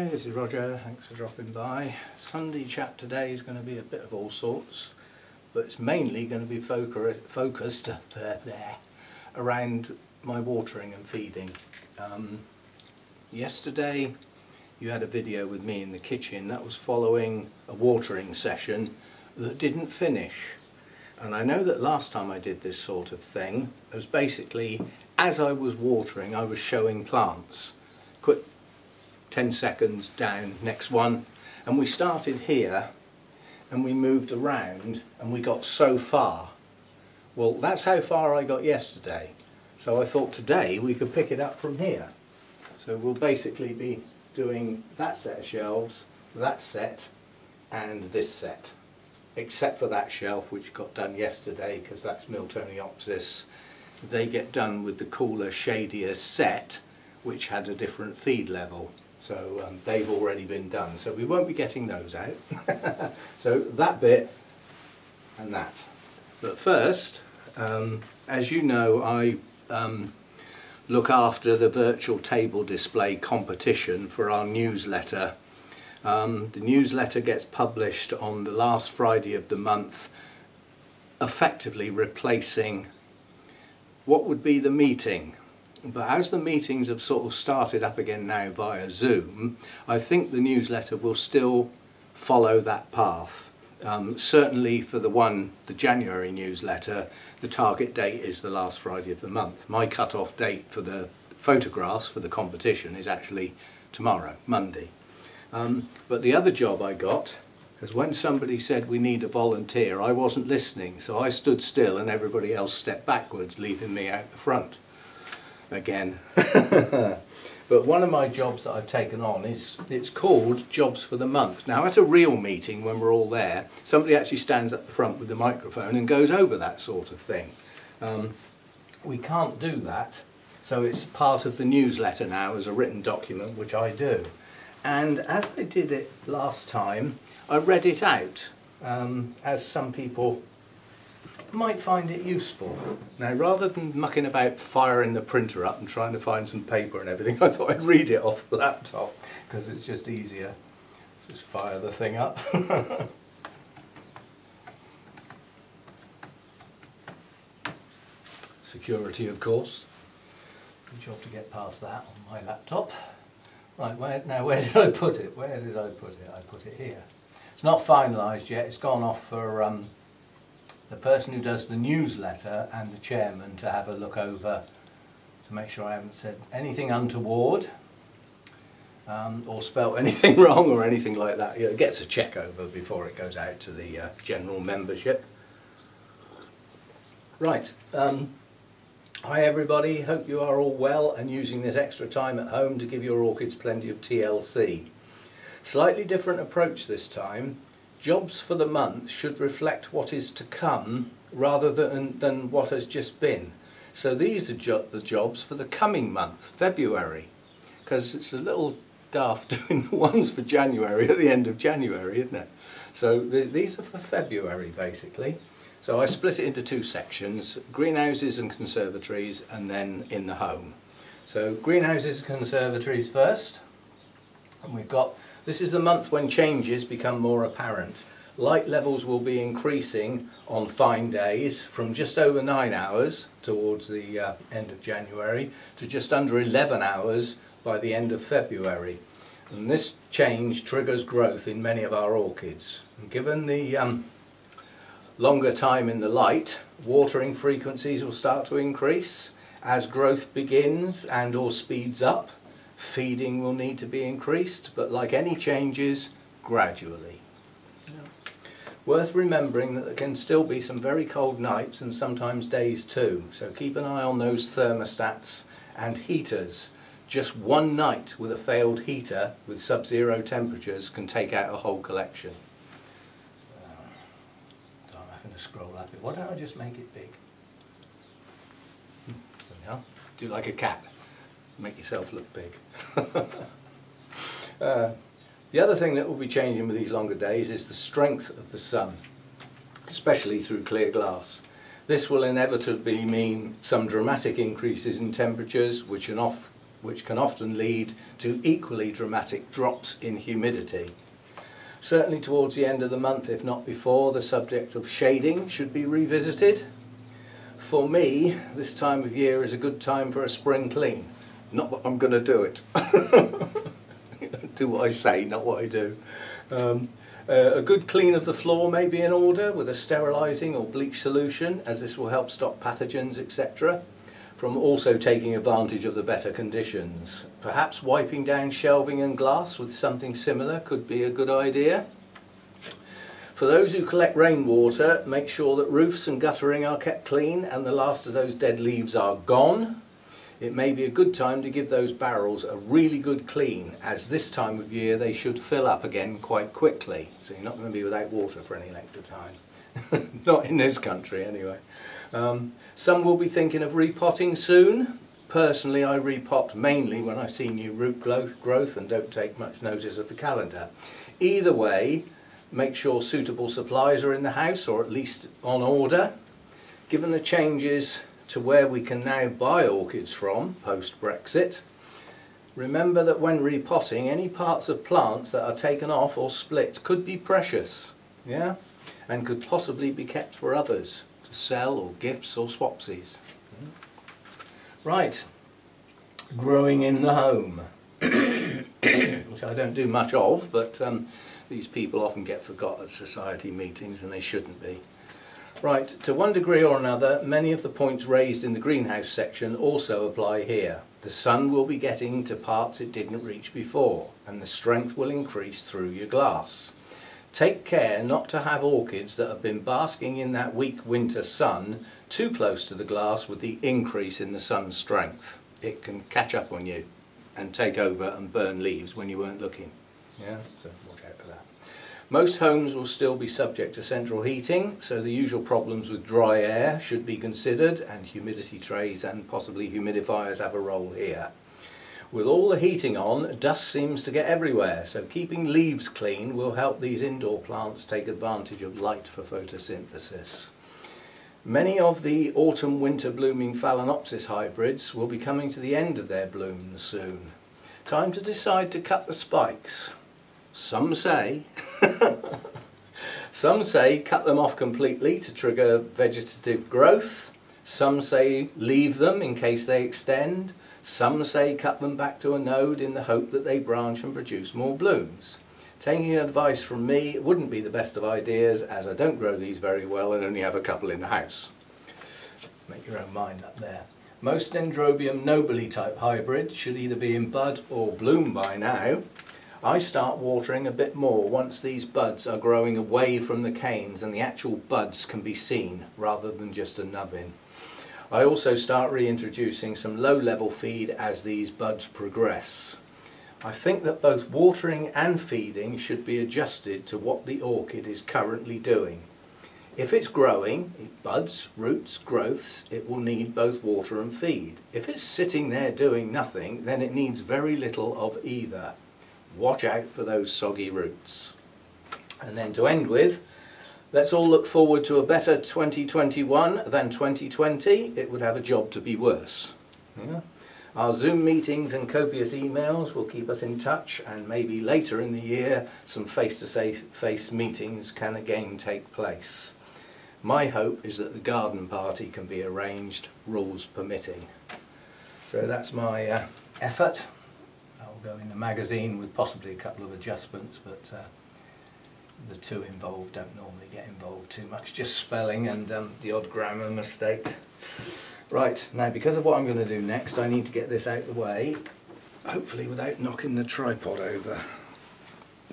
Hi, this is Roger, thanks for dropping by. Sunday chat today is going to be a bit of all sorts, but it's mainly going to be focused around my watering and feeding. Yesterday you had a video with me in the kitchen that was following a watering session that didn't finish. And I know that last time I did this sort of thing, it was basically as I was watering I was showing plants. Quick 10 seconds down, next one, and we started here and we moved around and we got so far. Well, that's how far I got yesterday, so I thought today we could pick it up from here. So we'll basically be doing that set of shelves, that set and this set, except for that shelf which got done yesterday because that's Miltoniopsis. They get done with the cooler, shadier set which had a different feed level. So they've already been done, so we won't be getting those out. So that bit and that. But first, as you know, I look after the virtual table display competition for our newsletter. The newsletter gets published on the last Friday of the month, effectively replacing what would be the meeting. But as the meetings have sort of started up again now via Zoom, I think the newsletter will still follow that path. Certainly for the January newsletter, the target date is the last Friday of the month. My cut-off date for the photographs for the competition is actually tomorrow, Monday. But the other job I got, because when somebody said we need a volunteer, I wasn't listening, so I stood still and everybody else stepped backwards, leaving me out the front. Again. But one of my jobs that I've taken on it's called Jobs for the Month. Now at a real meeting when we're all there, somebody actually stands up the front with the microphone and goes over that sort of thing. We can't do that, so it's part of the newsletter now as a written document, which I do. And as I did it last time, I read it out, as some people might find it useful. Now rather than mucking about firing the printer up and trying to find some paper and everything, I thought I'd read it off the laptop because it's just easier. Just fire the thing up. Security, of course. Good job to get past that on my laptop. Right, where did I put it? Where did I put it? I put it here. It's not finalised yet, it's gone off for the person who does the newsletter and the chairman to have a look over to make sure I haven't said anything untoward or spelt anything wrong or anything like that. It gets a check over before it goes out to the general membership. Right, hi everybody, hope you are all well and using this extra time at home to give your orchids plenty of TLC. Slightly different approach this time. Jobs for the month should reflect what is to come rather than what has just been. So these are the jobs for the coming month, February, because it's a little daft doing the ones for January at the end of January, isn't it? So these are for February basically. So I split it into two sections, greenhouses and conservatories, and then in the home. So greenhouses and conservatories first, and we've got this is the month when changes become more apparent. Light levels will be increasing on fine days from just over 9 hours towards the end of January to just under 11 hours by the end of February. And this change triggers growth in many of our orchids. And given the longer time in the light, watering frequencies will start to increase as growth begins and or speeds up. Feeding will need to be increased, but like any changes, gradually. Worth remembering that there can still be some very cold nights and sometimes days too, so keep an eye on those thermostats and heaters. Just one night with a failed heater with sub-zero temperatures can take out a whole collection. So I'm having to scroll up it. Why don't I just make it big? Do like a cat. Make yourself look big. The other thing that will be changing with these longer days is the strength of the sun, especially through clear glass. This will inevitably mean some dramatic increases in temperatures, which which can often lead to equally dramatic drops in humidity. Certainly towards the end of the month, if not before, the subject of shading should be revisited. For me, this time of year is a good time for a spring clean. Not that I'm going to do it. Do what I say, not what I do. A good clean of the floor may be in order with a sterilising or bleach solution, as this will help stop pathogens, etc., from also taking advantage of the better conditions. Perhaps wiping down shelving and glass with something similar could be a good idea. For those who collect rainwater, make sure that roofs and guttering are kept clean and the last of those dead leaves are gone. It may be a good time to give those barrels a really good clean, as this time of year they should fill up again quite quickly. So you're not going to be without water for any length of time. Not in this country anyway. Some will be thinking of repotting soon. Personally, I repot mainly when I see new root growth and don't take much notice of the calendar. Either way, make sure suitable supplies are in the house, or at least on order. Given the changes to where we can now buy orchids from post-Brexit, remember that when repotting, any parts of plants that are taken off or split could be precious, yeah, and could possibly be kept for others to sell, or gifts or swapsies. Right, growing in the home, which I don't do much of, but these people often get forgot at society meetings and they shouldn't be. Right, to one degree or another, many of the points raised in the greenhouse section also apply here. The sun will be getting to parts it didn't reach before, and the strength will increase through your glass. Take care not to have orchids that have been basking in that weak winter sun too close to the glass with the increase in the sun's strength. It can catch up on you and take over and burn leaves when you weren't looking. Yeah, so watch out for that. Most homes will still be subject to central heating, so the usual problems with dry air should be considered, and humidity trays and possibly humidifiers have a role here. With all the heating on, dust seems to get everywhere, so keeping leaves clean will help these indoor plants take advantage of light for photosynthesis. Many of the autumn-winter blooming Phalaenopsis hybrids will be coming to the end of their blooms soon. Time to decide to cut the spikes. Some say cut them off completely to trigger vegetative growth. Some say leave them in case they extend. Some say cut them back to a node in the hope that they branch and produce more blooms. Taking advice from me wouldn't be the best of ideas, as I don't grow these very well and only have a couple in the house. Make your own mind up there. Most Dendrobium nobile type hybrids should either be in bud or bloom by now. I start watering a bit more once these buds are growing away from the canes and the actual buds can be seen rather than just a nubbin. I also start reintroducing some low-level feed as these buds progress. I think that both watering and feeding should be adjusted to what the orchid is currently doing. If it's growing, it buds, roots, growths, it will need both water and feed. If it's sitting there doing nothing, then it needs very little of either. Watch out for those soggy roots. And then to end with, let's all look forward to a better 2021 than 2020. It would have a job to be worse. Yeah? Our Zoom meetings and copious emails will keep us in touch, and maybe later in the year some face-to-face meetings can again take place. My hope is that the garden party can be arranged, rules permitting. So that's my effort. I'll go in the magazine with possibly a couple of adjustments, but the two involved don't normally get involved too much, just spelling and the odd grammar mistake. Right, now because of what I'm going to do next, I need to get this out of the way, hopefully without knocking the tripod over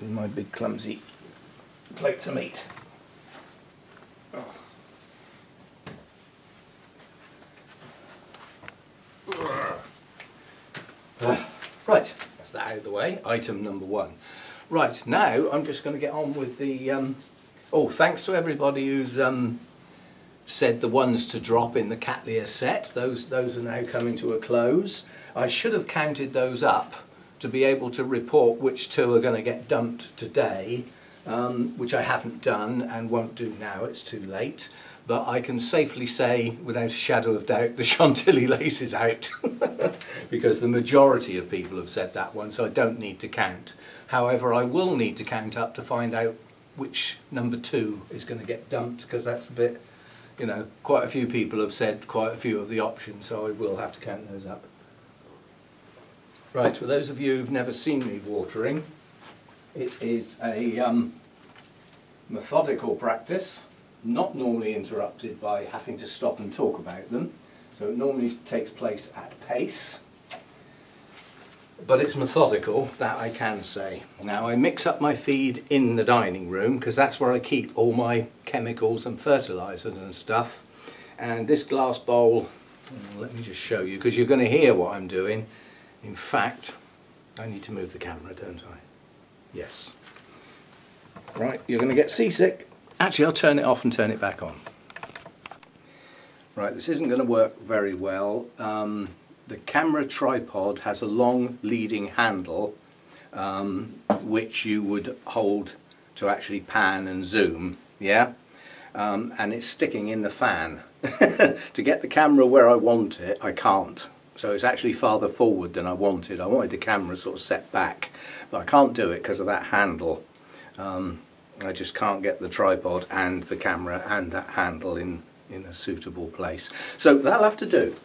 with my big clumsy plates of meat. Oh. Right, that's that out of the way. Item number one. Right, now I'm just going to get on with the... thanks to everybody who's said the ones to drop in the Cattleya set. Those are now coming to a close. I should have counted those up to be able to report which two are going to get dumped today, which I haven't done and won't do now, it's too late. But I can safely say, without a shadow of doubt, the Chantilly lace is out. Because the majority of people have said that one, so I don't need to count. However, I will need to count up to find out which number 2 is going to get dumped, because that's a bit, you know, quite a few people have said quite a few of the options, so I will have to count those up. Right, for those of you who've never seen me watering, it is a methodical practice, not normally interrupted by having to stop and talk about them. So it normally takes place at pace, but it's methodical, that I can say. Now I mix up my feed in the dining room because that's where I keep all my chemicals and fertilisers and stuff. And this glass bowl, let me just show you, because you're going to hear what I'm doing. In fact, I need to move the camera, don't I? Yes. Right, you're going to get seasick. Actually, I'll turn it off and turn it back on. Right, this isn't going to work very well. The camera tripod has a long leading handle which you would hold to actually pan and zoom, yeah? And it's sticking in the fan. To get the camera where I want it, I can't. So it's actually farther forward than I wanted. I wanted the camera sort of set back, but I can't do it because of that handle. I just can't get the tripod and the camera and that handle in a suitable place. So that'll have to do.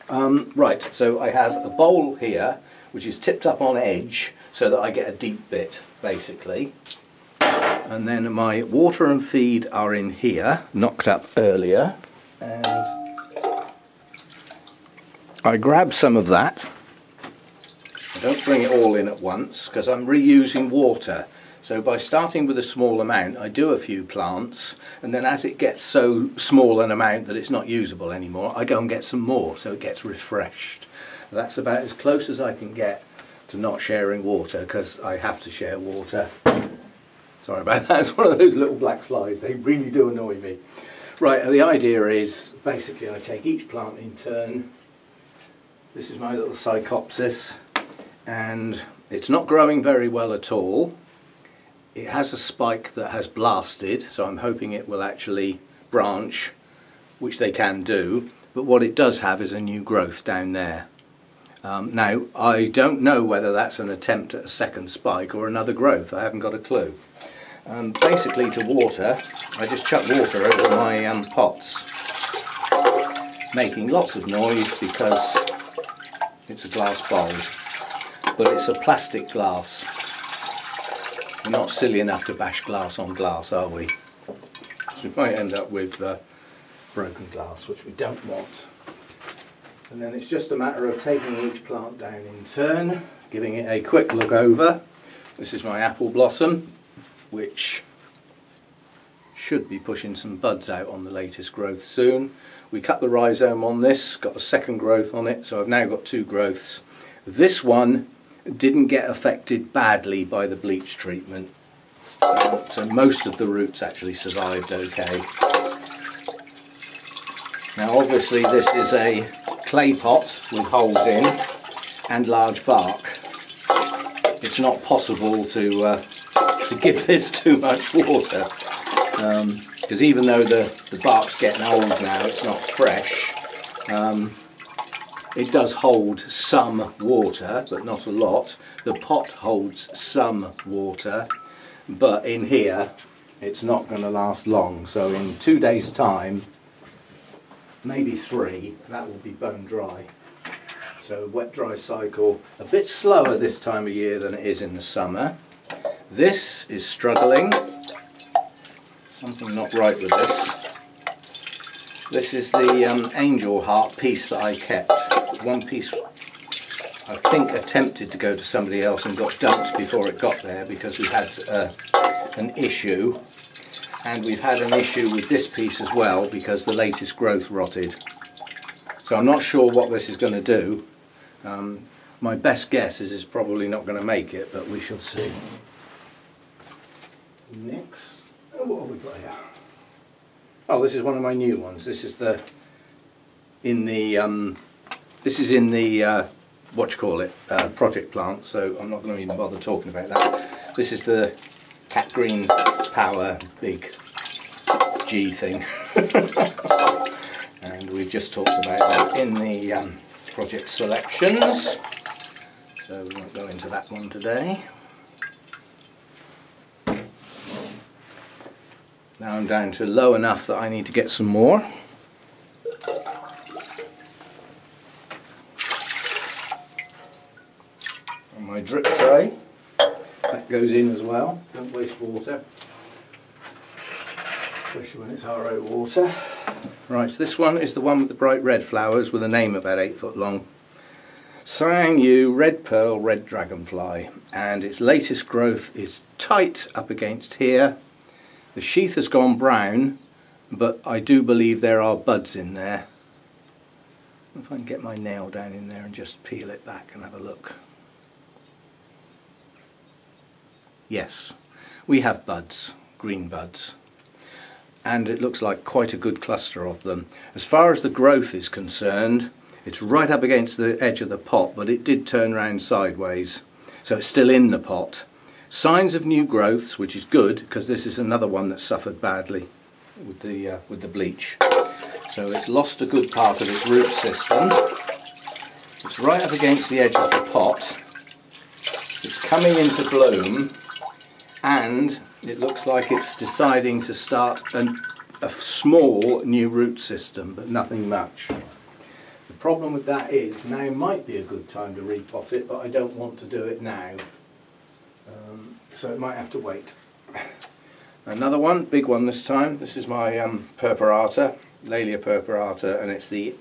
Right, so I have a bowl here which is tipped up on edge so that I get a deep bit, basically. And then my water and feed are in here, knocked up earlier. And I grab some of that. I don't bring it all in at once because I'm reusing water. So by starting with a small amount, I do a few plants, and then as it gets so small an amount that it's not usable anymore, I go and get some more, so it gets refreshed. That's about as close as I can get to not sharing water, because I have to share water. Sorry about that, it's one of those little black flies, they really do annoy me. Right, the idea is, basically I take each plant in turn. This is my little Psychopsis, and it's not growing very well at all. It has a spike that has blasted, so I'm hoping it will actually branch, which they can do, but what it does have is a new growth down there. Now, I don't know whether that's an attempt at a second spike or another growth, I haven't got a clue. Basically, to water, I just chuck water over my pots, making lots of noise because it's a glass bowl, but it's a plastic glass. We're not silly enough to bash glass on glass, are we? So we might end up with broken glass, which we don't want. And then it's just a matter of taking each plant down in turn, giving it a quick look over. This is my apple blossom, which should be pushing some buds out on the latest growth soon. We cut the rhizome on this, got a second growth on it, so I've now got 2 growths. This one didn't get affected badly by the bleach treatment, so most of the roots actually survived okay. Now obviously this is a clay pot with holes in and large bark. It's not possible to give this too much water, because even though the bark's getting old now, it's not fresh. It does hold some water, but not a lot. The pot holds some water, but in here it's not going to last long. So in 2 days' time, maybe 3, that will be bone dry. So wet dry cycle, a bit slower this time of year than it is in the summer. This is struggling. Something not right with this. This is the angel heart piece that I kept. One piece I think attempted to go to somebody else and got dumped before it got there because we had an issue, and we've had an issue with this piece as well because the latest growth rotted. So I'm not sure what this is going to do. My best guess is it's probably not going to make it, but we shall see. Next, what have we got here? Oh, this is one of my new ones. This is in the what you call it, project plant. So I'm not going to even bother talking about that. This is the cat green power big G thing. And we've just talked about that in the project selections, so we won't go into that one today. Now I'm down to low enough that I need to get some more. And my drip tray, that goes in as well, don't waste water, especially when it's RO water. Right, so this one is the one with the bright red flowers with a name about 8 foot long. Siang Yu Red Pearl Red Dragonfly, and its latest growth is tight up against here. The sheath has gone brown, but I do believe there are buds in there. If I can get my nail down in there and just peel it back and have a look. Yes, we have buds, green buds. And it looks like quite a good cluster of them. As far as the growth is concerned, it's right up against the edge of the pot, but it did turn round sideways, so it's still in the pot. Signs of new growths, which is good, because this is another one that suffered badly with the bleach. So it's lost a good part of its root system. It's right up against the edge of the pot. It's coming into bloom, and it looks like it's deciding to start a small new root system, but nothing much. The problem with that is now might be a good time to repot it, but I don't want to do it now. So it might have to wait. Another one, big one this time. This is my purpurata, Laelia purpurata, and it's the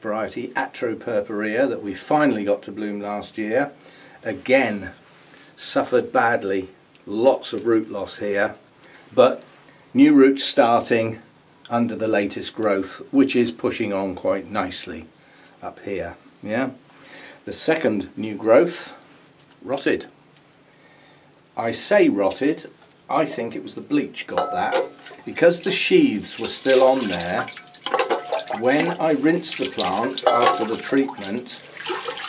variety Atropurpurea that we finally got to bloom last year. Again, suffered badly. Lots of root loss here, but new roots starting under the latest growth, which is pushing on quite nicely up here. Yeah, the second new growth, rotted. I say rotted, I think it was the bleach got that, because the sheaths were still on there. When I rinsed the plant after the treatment,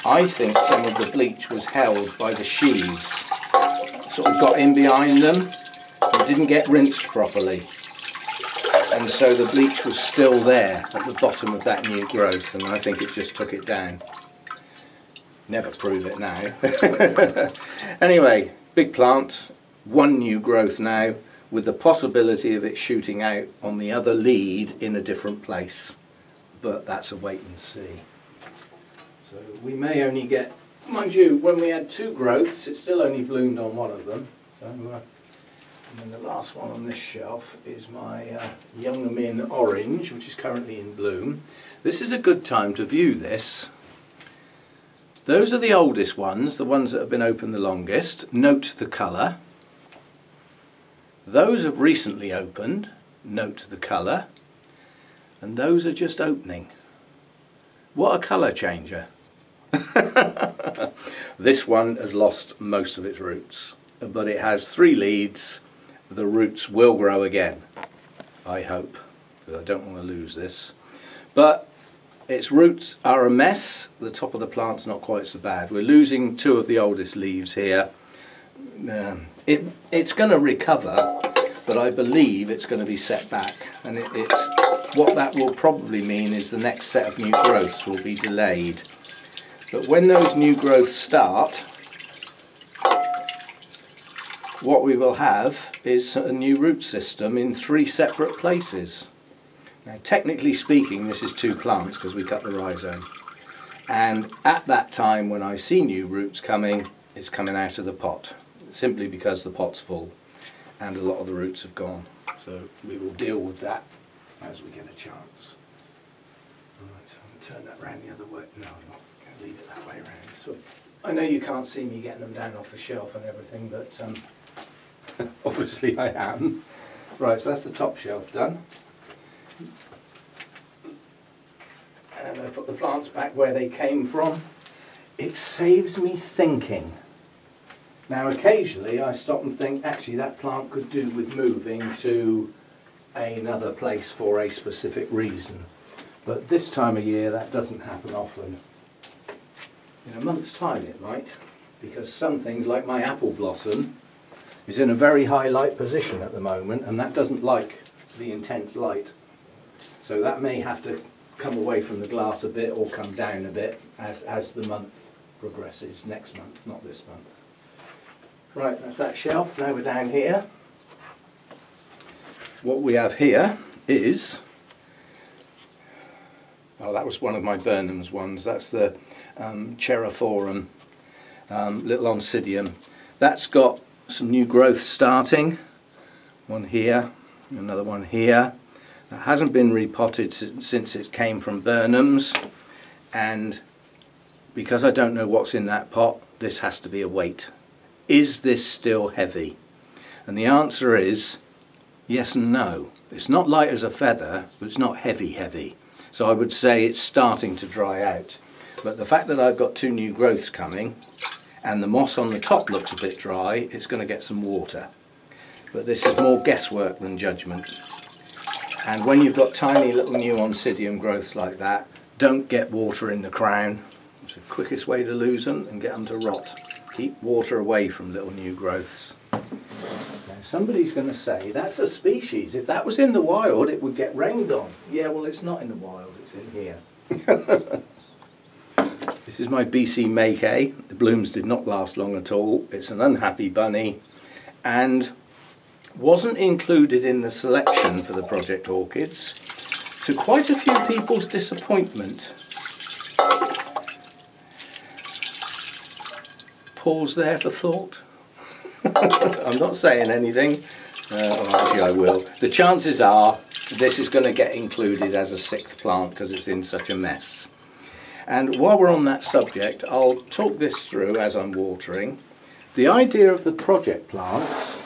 I think some of the bleach was held by the sheaths. Sort of got in behind them and didn't get rinsed properly, and so the bleach was still there at the bottom of that new growth, and I think it just took it down. Never prove it now. Anyway, big plant, one new growth now, with the possibility of it shooting out on the other lead in a different place, but that's a wait and see. So we may only get, mind you, when we had two growths, it still only bloomed on one of them. So, and then the last one on this shelf is my Young Min Orange, which is currently in bloom. This is a good time to view this. Those are the oldest ones, the ones that have been open the longest. Note the colour. Those have recently opened. Note the colour. And those are just opening. What a colour changer. This one has lost most of its roots, but it has 3 leads. The roots will grow again, I hope, because I don't want to lose this. But its roots are a mess. The top of the plant's not quite so bad. We're losing 2 of the oldest leaves here. It's going to recover, but I believe it's going to be set back, and what that will probably mean is the next set of new growths will be delayed. But when those new growths start, what we will have is a new root system in 3 separate places. Now, technically speaking, this is 2 plants because we cut the rhizome. And at that time, when I see new roots coming, it's coming out of the pot, simply because the pot's full and a lot of the roots have gone. So we will deal with that as we get a chance. Right, so I'm going to turn that round the other way. No, I'm not. Leave it that way around. So I know you can't see me getting them down off the shelf and everything, but obviously I am. Right, so that's the top shelf done. And I put the plants back where they came from. It saves me thinking. Now occasionally I stop and think, actually that plant could do with moving to another place for a specific reason. But this time of year that doesn't happen often. In a month's time it might, because some things like my apple blossom, is in a very high light position at the moment, and that doesn't like the intense light. So that may have to come away from the glass a bit or come down a bit as the month progresses, next month, not this month. Right, that's that shelf. Now we're down here. What we have here is, oh, that was one of my Burnham's ones. That's the Cherophorum, little Oncidium. That's got some new growth starting. One here, another one here. It hasn't been repotted since it came from Burnham's, and because I don't know what's in that pot, this has to be a weight. Is this still heavy? And the answer is yes and no. It's not light as a feather, but it's not heavy. So I would say it's starting to dry out. But the fact that I've got two new growths coming and the moss on the top looks a bit dry, it's going to get some water. But this is more guesswork than judgment. And when you've got tiny little new Oncidium growths like that, don't get water in the crown. It's the quickest way to lose them and get them to rot. Keep water away from little new growths. Now somebody's going to say, that's a species. If that was in the wild, it would get rained on. Yeah, well, it's not in the wild, it's in here. This is my BC Make-A. The blooms did not last long at all. It's an unhappy bunny and wasn't included in the selection for the Project Orchids, to quite a few people's disappointment. Pause there for thought. I'm not saying anything. Well, actually I will. The chances are this is going to get included as a sixth plant because it's in such a mess. And while we're on that subject, I'll talk this through as I'm watering. The idea of the project plants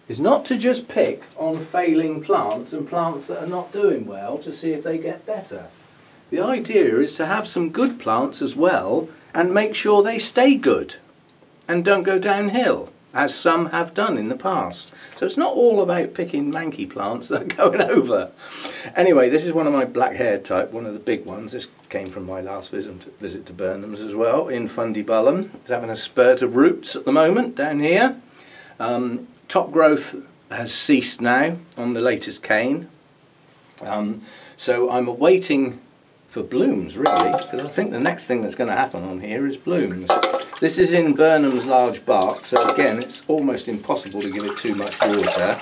is not to just pick on failing plants and plants that are not doing well to see if they get better. The idea is to have some good plants as well and make sure they stay good and don't go downhill, as some have done in the past. So it's not all about picking manky plants that are going over. Anyway, this is one of my black-haired type, one of the big ones. This came from my last visit to Burnham's as well, in Fundibulum. It's having a spurt of roots at the moment down here. Top growth has ceased now on the latest cane. So I'm awaiting for blooms really, because I think the next thing that's going to happen on here is blooms. This is in Burnham's large bark, so again it's almost impossible to give it too much water,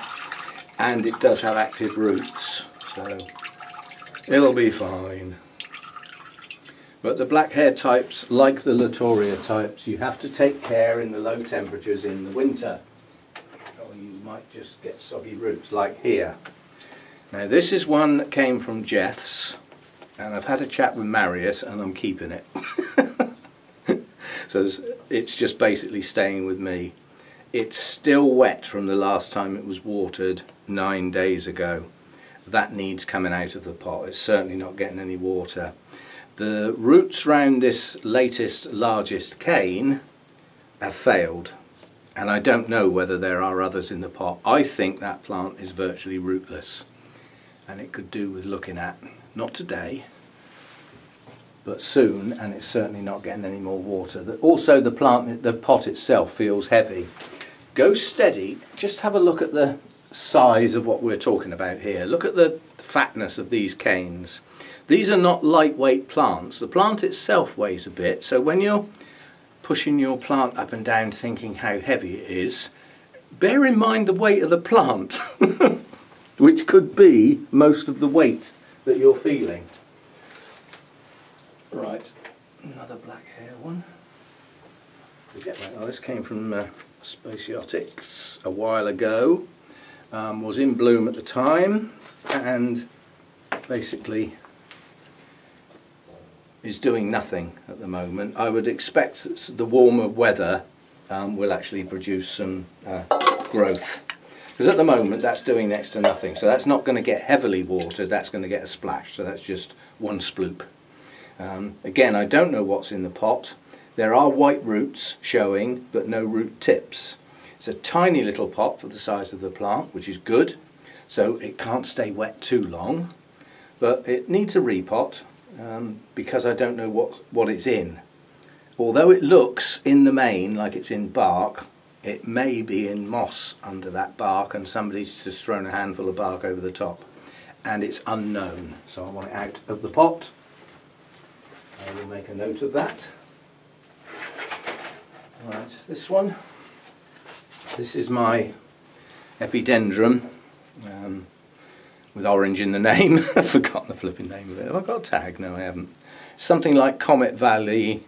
and it does have active roots, so it'll be fine. But the black-hair types, like the Latoria types, you have to take care in the low temperatures in the winter, or you might just get soggy roots like here. Now this is one that came from Jeff's, and I've had a chat with Marius and I'm keeping it. So it's just basically staying with me. It's still wet from the last time it was watered 9 days ago. That needs coming out of the pot. It's certainly not getting any water. The roots round this latest largest cane have failed, and I don't know whether there are others in the pot. I think that plant is virtually rootless, and it could do with looking at. Not today, but soon, and it's certainly not getting any more water. Also the pot itself feels heavy. Go steady, just have a look at the size of what we're talking about here. Look at the fatness of these canes. These are not lightweight plants. The plant itself weighs a bit, so when you're pushing your plant up and down thinking how heavy it is, bear in mind the weight of the plant, which could be most of the weight that you're feeling. Right, another black hair one. Forget that. Oh, this came from Spaciotics a while ago. Was in bloom at the time and basically is doing nothing at the moment. I would expect that the warmer weather will actually produce some growth. Because at the moment that's doing next to nothing. So that's not going to get heavily watered, that's going to get a splash. So that's just one sploop. Again, I don't know what's in the pot. There are white roots showing, but no root tips. It's a tiny little pot for the size of the plant, which is good. So it can't stay wet too long. But it needs a repot because I don't know what it's in. Although it looks in the main like it's in bark, it may be in moss under that bark and somebody's just thrown a handful of bark over the top, and it's unknown, so I want it out of the pot. I will make a note of that. Right, this one. This is my epidendrum with orange in the name. I've forgotten the flipping name of it. Have I got a tag? No, I haven't. Something like Comet Valley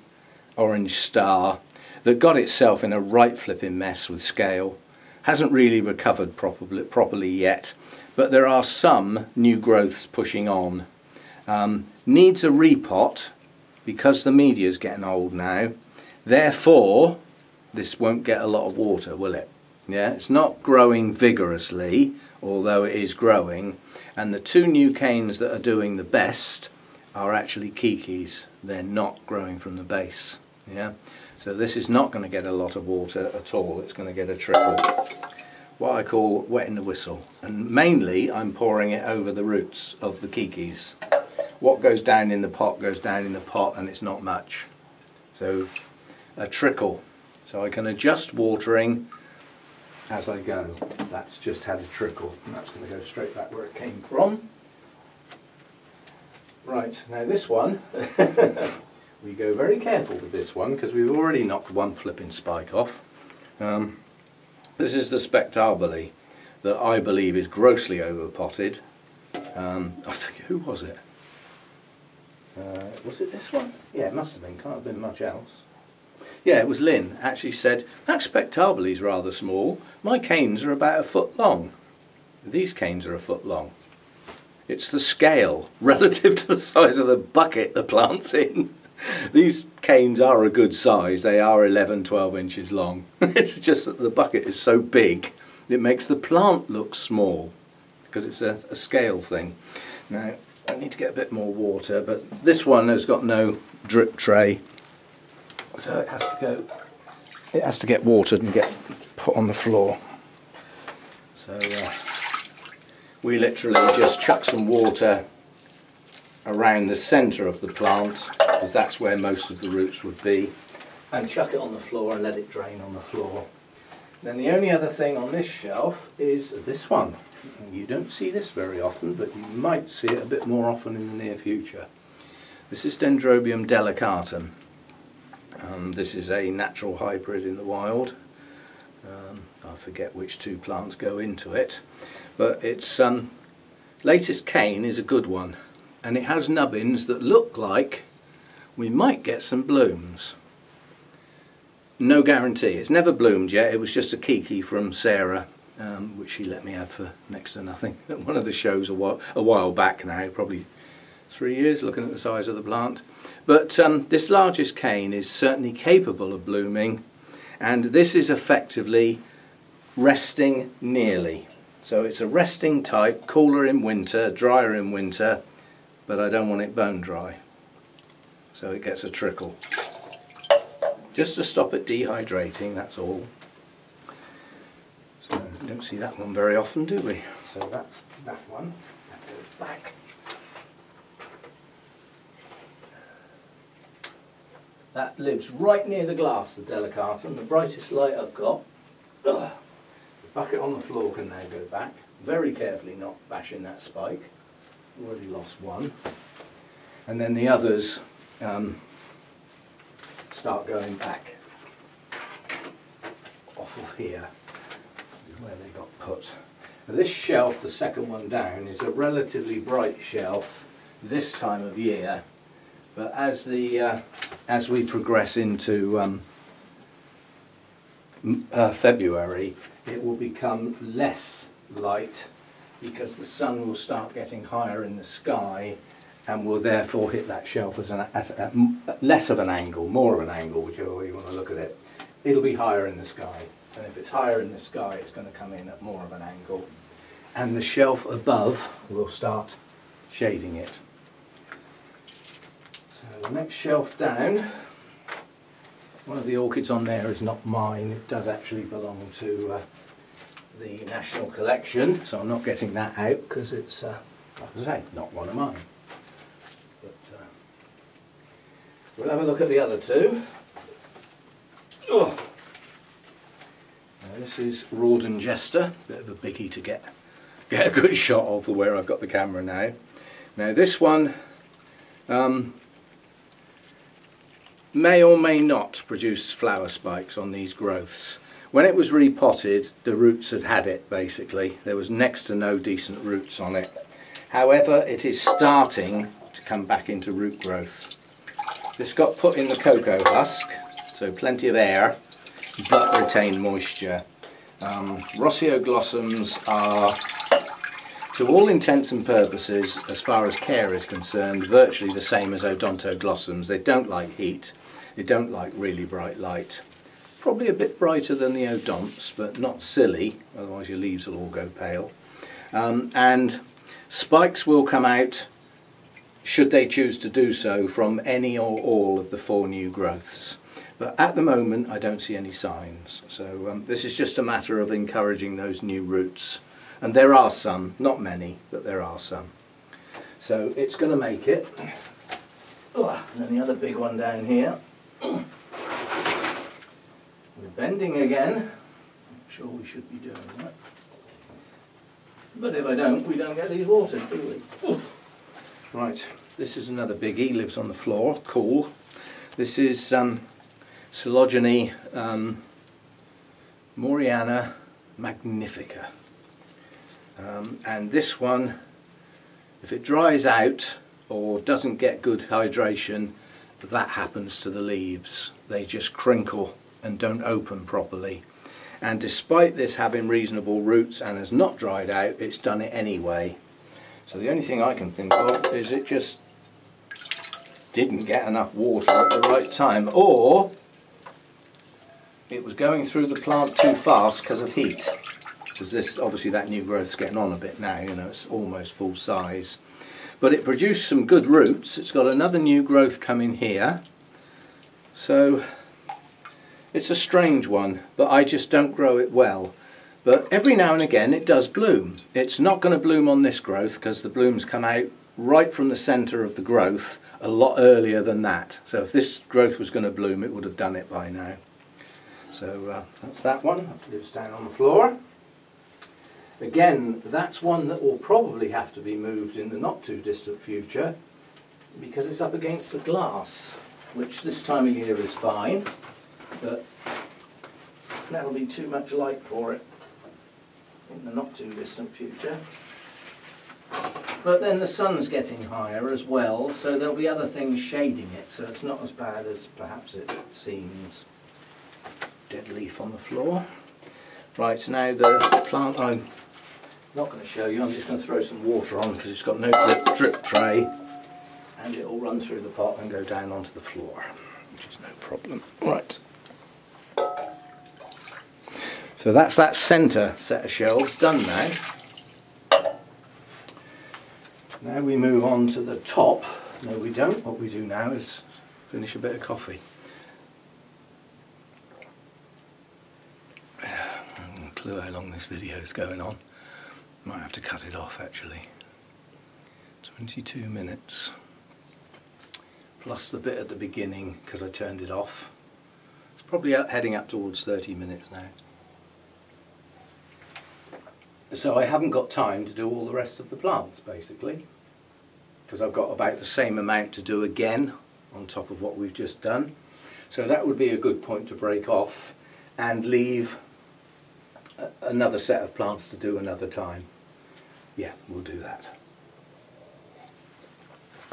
Orange Star, that got itself in a right flipping mess with scale. Hasn't really recovered properly yet, but there are some new growths pushing on. Needs a repot because the media is getting old now. Therefore, this won't get a lot of water, will it? Yeah, it's not growing vigorously, although it is growing. And the two new canes that are doing the best are actually kikis. They're not growing from the base. Yeah, so this is not going to get a lot of water at all. It's going to get a trickle. What I call wetting the whistle. And mainly I'm pouring it over the roots of the kikis. What goes down in the pot goes down in the pot, and it's not much. So a trickle. So I can adjust watering as I go. That's just had a trickle, and that's going to go straight back where it came from. Right, now this one, we go very careful with this one because we've already knocked one flipping spike off. This is the spectabile that I believe is grossly overpotted. I think, who was it? Was it this one? Yeah, it must have been, can't have been much else. Yeah, it was Lynn. Actually said, that spectabile is rather small. My canes are about a foot long. These canes are a foot long. It's the scale relative to the size of the bucket the plant's in. These canes are a good size. They are 11, 12 inches long. It's just that the bucket is so big it makes the plant look small because it's a scale thing. Now I need to get a bit more water, but this one has got no drip tray, so it has to get watered and get put on the floor. So we literally just chuck some water around the centre of the plant, because that's where most of the roots would be, and chuck it on the floor and let it drain on the floor. Then the only other thing on this shelf is this one. You don't see this very often, but you might see it a bit more often in the near future. This is Dendrobium delicatum. This is a natural hybrid in the wild. I forget which two plants go into it, but its latest cane is a good one, and it has nubbins that look like we might get some blooms. No guarantee. It's never bloomed yet. It was just a kiki from Sarah, which she let me have for next to nothing at one of the shows a while back now, probably 3 years, looking at the size of the plant. But this largest cane is certainly capable of blooming, and this is effectively resting nearly. So it's a resting type, cooler in winter, drier in winter, but I don't want it bone dry. So it gets a trickle. Just to stop it dehydrating, that's all. So we don't see that one very often, do we? So that's that one. That goes back. That lives right near the glass, the delicatum, the brightest light I've got. Ugh. The bucket on the floor can now go back. Very carefully not bashing that spike. Already lost one. And then the others start going back off of here. This is where they got put. Now this shelf, the second one down, is a relatively bright shelf this time of year, but as we progress into February, it will become less light because the sun will start getting higher in the sky, and will therefore hit that shelf at less of an angle, more of an angle, whichever way you want to look at it. It'll be higher in the sky, and if it's higher in the sky, it's going to come in at more of an angle, and the shelf above will start shading it. So the next shelf down, one of the orchids on there is not mine. It does actually belong to the National Collection, so I'm not getting that out because it's, like I say, not one of mine. But we'll have a look at the other two. Oh. Now this is Rawdon Jester, bit of a biggie to get a good shot of for where I've got the camera now. Now this one may or may not produce flower spikes on these growths. When it was repotted, the roots had it basically. There was next to no decent roots on it. However, it is starting to come back into root growth. This got put in the cocoa husk, so plenty of air, but retained moisture. Roseoglossoms are, to all intents and purposes, as far as care is concerned, virtually the same as Odontoglossums. They don't like heat, they don't like really bright light. Probably a bit brighter than the Odonts, but not silly, otherwise your leaves will all go pale. And spikes will come out, should they choose to do so, from any or all of the 4 new growths. But at the moment I don't see any signs, so this is just a matter of encouraging those new roots. And there are some, not many, but there are some. So it's going to make it. Oh, and then the other big one down here. We're bending again. I'm sure we should be doing that. But if I don't, we don't get these watered, do we? Right, this is another biggie, lives on the floor, cool. This is Coleogene Moriana magnifica. And this one, if it dries out or doesn't get good hydration, that happens to the leaves. They just crinkle and don't open properly. And despite this having reasonable roots and has not dried out, it's done it anyway. So the only thing I can think of is it just didn't get enough water at the right time, or it was going through the plant too fast because of heat. Because this, obviously that new growth's getting on a bit now, you know, it's almost full size. But it produced some good roots. It's got another new growth coming here. So it's a strange one, but I just don't grow it well. But every now and again it does bloom. It's not going to bloom on this growth because the blooms come out right from the centre of the growth a lot earlier than that. So if this growth was going to bloom, it would have done it by now. So that's that one. It lives down on the floor. Again, that's one that will probably have to be moved in the not too distant future because it's up against the glass, which this time of year is fine, but that'll be too much light for it in the not too distant future. But then the sun's getting higher as well, so there'll be other things shading it, so it's not as bad as perhaps it seems. Dead leaf on the floor. Right, now the plant I'm not going to show you, I'm just going to throw some water on because it's got no drip tray, and it will run through the pot and go down onto the floor, which is no problem. Right. So that's that centre set of shelves done now. Now we move on to the top. No, we don't. What we do now is finish a bit of coffee. No clue how long this video is going on. Might have to cut it off actually. 22 minutes. Plus the bit at the beginning because I turned it off. It's probably heading up towards 30 minutes now. So I haven't got time to do all the rest of the plants basically, because I've got about the same amount to do again on top of what we've just done. So that would be a good point to break off and leave another set of plants to do another time. Yeah, we'll do that.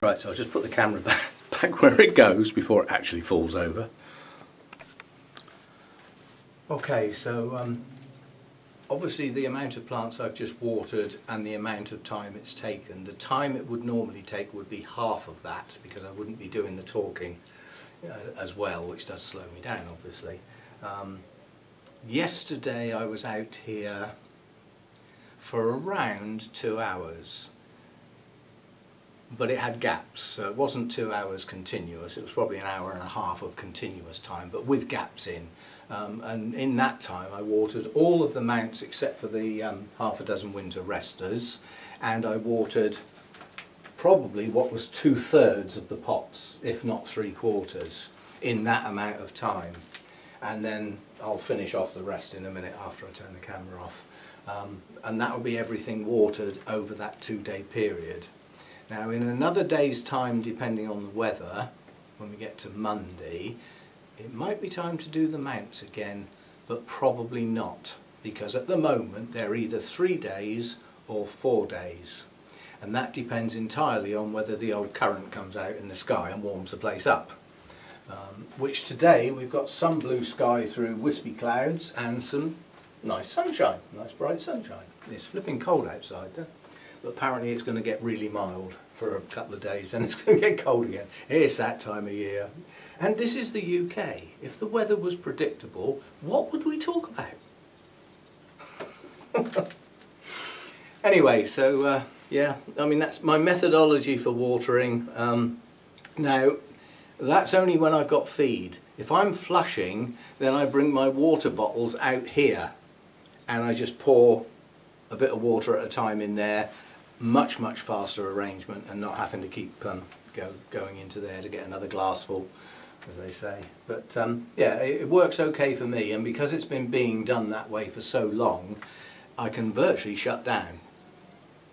Right, so I'll just put the camera back where it goes before it actually falls over. Okay, so obviously the amount of plants I've just watered and the amount of time it's taken, the time it would normally take would be half of that because I wouldn't be doing the talking as well, which does slow me down obviously. Yesterday I was out here for around 2 hours, but it had gaps, so it wasn't 2 hours continuous, it was probably an hour and a half of continuous time, but with gaps in. And in that time I watered all of the mounts except for the half a dozen winter resters, and I watered probably what was 2/3 of the pots, if not 3/4, in that amount of time. And then I'll finish off the rest in a minute after I turn the camera off. And that will be everything watered over that 2-day period. Now in another day's time, depending on the weather, when we get to Monday, it might be time to do the mounts again, but probably not, because at the moment they're either 3 days or 4 days. And that depends entirely on whether the old current comes out in the sky and warms the place up. Which today we've got some blue sky through wispy clouds and some nice sunshine, nice bright sunshine. It's flipping cold outside though, but apparently it's going to get really mild for a couple of days and it's going to get cold again. It's that time of year. And this is the UK. If the weather was predictable, what would we talk about? Anyway, so yeah, I mean that's my methodology for watering. Now that's only when I've got feed. If I'm flushing, then I bring my water bottles out here and I just pour a bit of water at a time in there. Much faster arrangement and not having to keep going into there to get another glassful, as they say. But yeah, it works okay for me, and because it's been being done that way for so long, I can virtually shut down.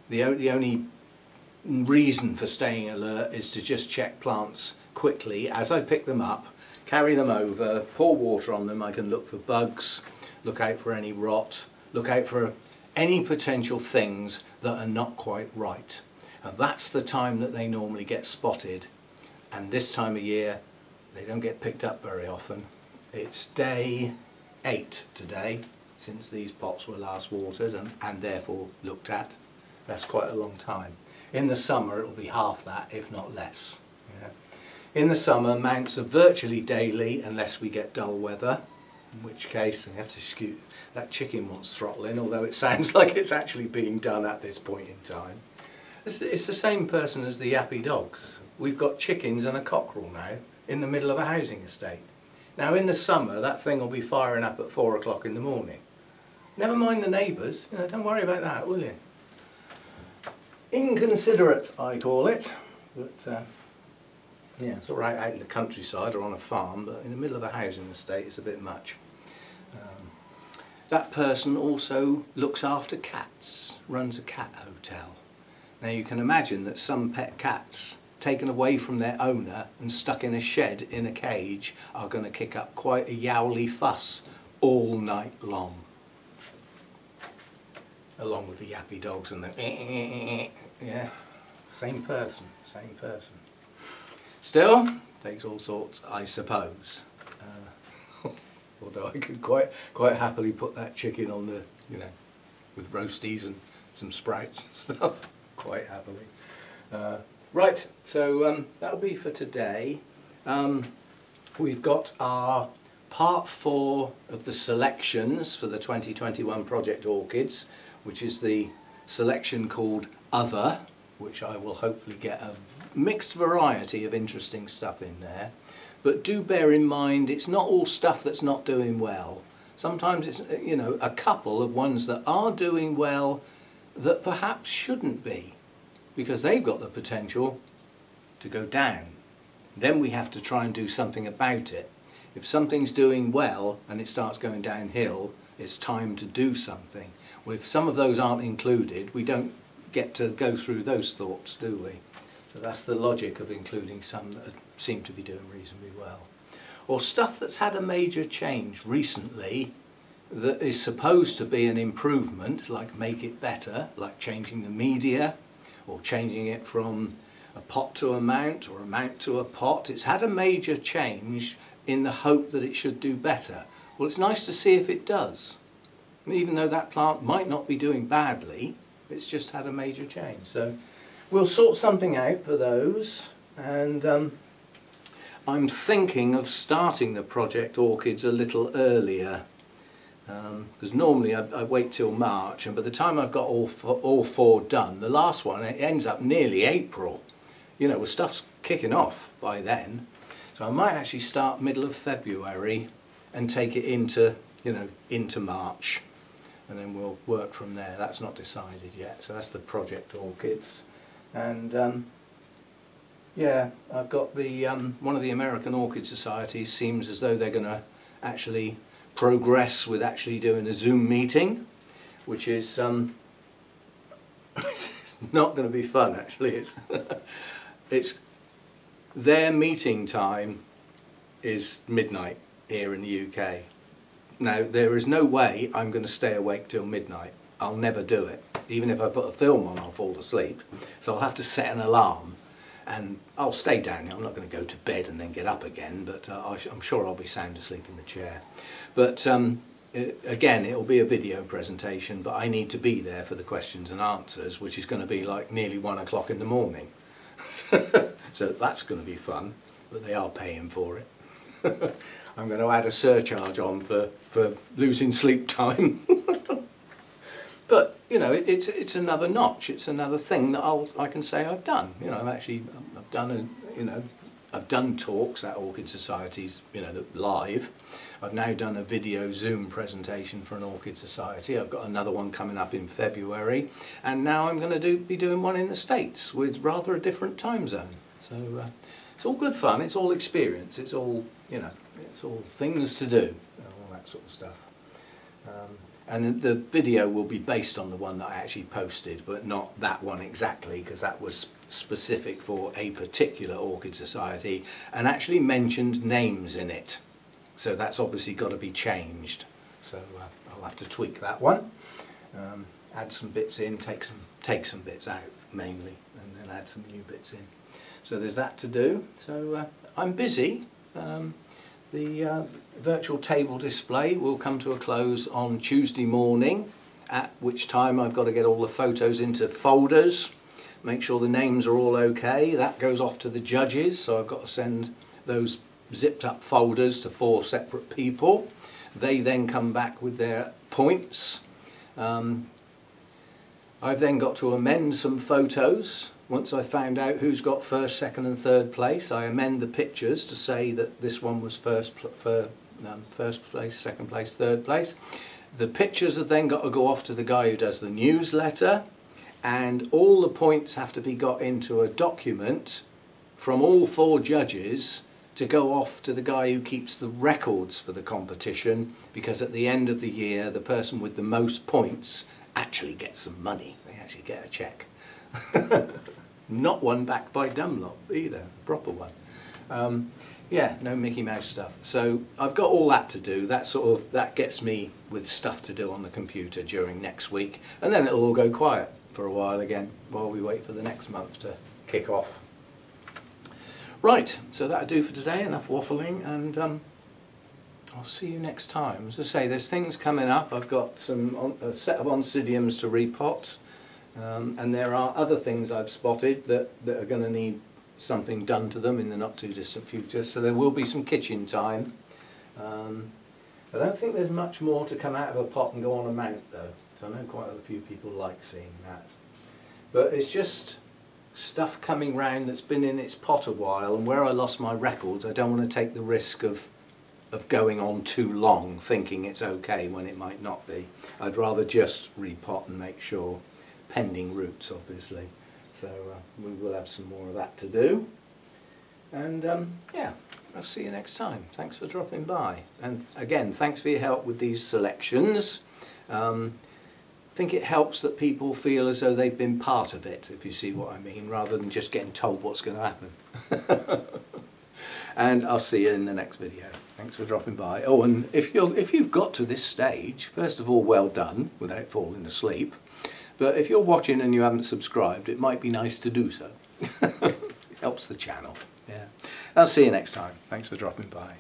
The only reason for staying alert is to just check plants quickly as I pick them up, carry them over, pour water on them. I can look for bugs, look out for any rot, look out for any potential things that are not quite right. And that's the time that they normally get spotted. And this time of year, they don't get picked up very often. It's day 8 today, since these pots were last watered and therefore looked at. That's quite a long time. In the summer, it'll be half that, if not less. Yeah. In the summer, mounts are virtually daily unless we get dull weather, in which case we have to scoot. That chicken wants throttling, although it sounds like it's actually being done at this point in time. It's the same person as the yappy dogs. We've got chickens and a cockerel now in the middle of a housing estate. Now in the summer, that thing will be firing up at 4 o'clock in the morning. Never mind the neighbours, you know, don't worry about that, will you? Inconsiderate, I call it. But yeah, it's all right out in the countryside or on a farm, but in the middle of a housing estate it's a bit much. That person also looks after cats, runs a cat hotel. Now you can imagine that some pet cats taken away from their owner and stuck in a shed in a cage are going to kick up quite a yowly fuss all night long. Along with the yappy dogs and the yeah, same person. Still, takes all sorts, I suppose. Although I could quite happily put that chicken on the, you know, with roasties and some sprouts and stuff, quite happily. Right, so that'll be for today. We've got our part 4 of the selections for the 2021 Project Orchids, which is the selection called Other, which I will hopefully get a mixed variety of interesting stuff in there. But do bear in mind, it's not all stuff that's not doing well. Sometimes it's, you know, a couple of ones that are doing well that perhaps shouldn't be, because they've got the potential to go down. Then we have to try and do something about it. If something's doing well and it starts going downhill, it's time to do something. Well, if some of those aren't included, we don't get to go through those thoughts, do we? So that's the logic of including some that seem to be doing reasonably well. Or stuff that's had a major change recently that is supposed to be an improvement, like make it better, like changing the media, or changing it from a pot to a mount, or a mount to a pot. It's had a major change in the hope that it should do better. Well, it's nice to see if it does. Even though that plant might not be doing badly, it's just had a major change. So we'll sort something out for those, and I'm thinking of starting the Project Orchids a little earlier, because normally I wait till March, and by the time I've got all four done, the last one, it ends up nearly April. You know, well, stuff's kicking off by then. So I might actually start middle of February and take it into, you know, into March, and then we'll work from there. That's not decided yet. So that's the Project Orchids. And yeah, I've got the one of the American Orchid Societies seems as though they're going to actually progress with actually doing a Zoom meeting, which is it's not going to be fun actually. It's their meeting time is midnight here in the UK. Now there is no way I'm going to stay awake till midnight. I'll never do it. Even if I put a film on, I'll fall asleep. So I'll have to set an alarm, and I'll stay down here. I'm not going to go to bed and then get up again, but I'm sure I'll be sound asleep in the chair. But again, it'll be a video presentation, but I need to be there for the questions and answers, which is going to be like nearly 1 o'clock in the morning. So that's going to be fun, but they are paying for it. I'm going to add a surcharge on for losing sleep time. But you know, it's another notch. It's another thing that I can say I've done. You know, I've done talks at Orchid Societies, you know, live. I've now done a video Zoom presentation for an Orchid Society. I've got another one coming up in February, and now I'm going to be doing one in the States with rather a different time zone. So it's all good fun. It's all experience. It's all, you know, it's all things to do, all that sort of stuff. And the video will be based on the one that I actually posted, but not that one exactly, because that was specific for a particular Orchid Society and actually mentioned names in it. So that's obviously got to be changed. So I'll have to tweak that one, add some bits in, take some bits out mainly, and then add some new bits in. So there's that to do. So I'm busy. The virtual table display will come to a close on Tuesday morning, at which time I've got to get all the photos into folders, make sure the names are all okay. That goes off to the judges, so I've got to send those zipped up folders to 4 separate people. They then come back with their points. I've then got to amend some photos. Once I found out who's got first, second and third place, I amend the pictures to say that this one was first place, second place, third place. The pictures have then got to go off to the guy who does the newsletter, and all the points have to be got into a document from all 4 judges to go off to the guy who keeps the records for the competition, because at the end of the year the person with the most points actually gets some money. They actually get a cheque. Not one backed by Dunlop either, proper one. Yeah, no Mickey Mouse stuff. So I've got all that to do. That gets me with stuff to do on the computer during next week, and then it'll all go quiet for a while again while we wait for the next month to kick off. Right, so that'll do for today. Enough waffling, and I'll see you next time. As I say, there's things coming up. I've got a set of oncidiums to repot. And there are other things I've spotted that are going to need something done to them in the not too distant future, so there will be some kitchen time. I don't think there's much more to come out of a pot and go on a mount though, so I know quite a few people like seeing that. But it's just stuff coming round that's been in its pot a while, and where I lost my records I don't want to take the risk of going on too long thinking it's okay when it might not be. I'd rather just repot and make sure, pending roots obviously. So we will have some more of that to do, and yeah, I'll see you next time. Thanks for dropping by, and again thanks for your help with these selections. I think it helps that people feel as though they've been part of it, if you see what I mean, rather than just getting told what's going to happen. And I'll see you in the next video. Thanks for dropping by. Oh, and if you've got to this stage, first of all, well done without falling asleep. But if you're watching and you haven't subscribed, it might be nice to do so. It helps the channel. Yeah. I'll see you next time. Thanks for dropping by.